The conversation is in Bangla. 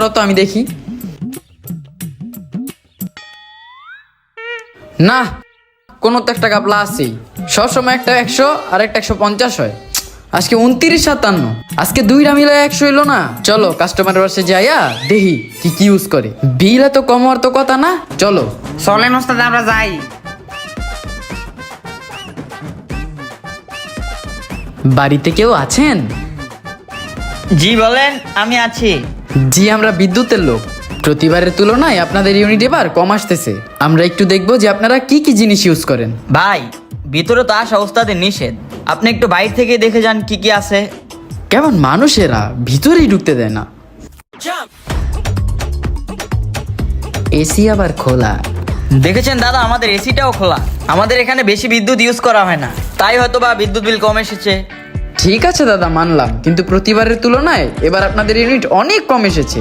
করো তো আমি দেখি। না, কোনো তো একটা গাবলা আছেই। সবসময় একটা 100 আর একটা 150 হয়। আজকে 29-57, আজকে দুইটা মিলে 100 হইলো না। চলো কাস্টমারের পাশে যাইয়া দেখি কি কি ইউজ করে। বিল তো কম হওয়ার তো কথা না। চলো চলেন ওস্তাদ আমরা যাই। বাড়িতে কেউ আছেন? জি বলেন, আমি আছি। জি, আমরা বিদ্যুতের লোক। প্রতিবারের তুলনায় আপনাদের ইউনিট এবার কম আসতেছে। আমরা একটু দেখবো যে আপনারা কি কি জিনিস ইউজ করেন। ভাই, ভিতরে তো আসা ওস্তাদের নিষেধ, আপনি একটু বাইরে থেকে দেখে যান কি কি আছে। কেমন মানুষেরা, ভিতরেই ঢুকতে দেয় না। এসি আবার খোলা। দেখেছেন দাদা, আমাদের এসিটাও খোলা। আমাদের এখানে বেশি বিদ্যুৎ ইউজ করা হয় না, তাই হয়তো বা বিদ্যুৎ বিল কম এসেছে। ঠিক আছে দাদা, মানলাম, কিন্তু প্রতিবারের তুলনায় এবার আপনাদের ইউনিট অনেক কম এসেছে।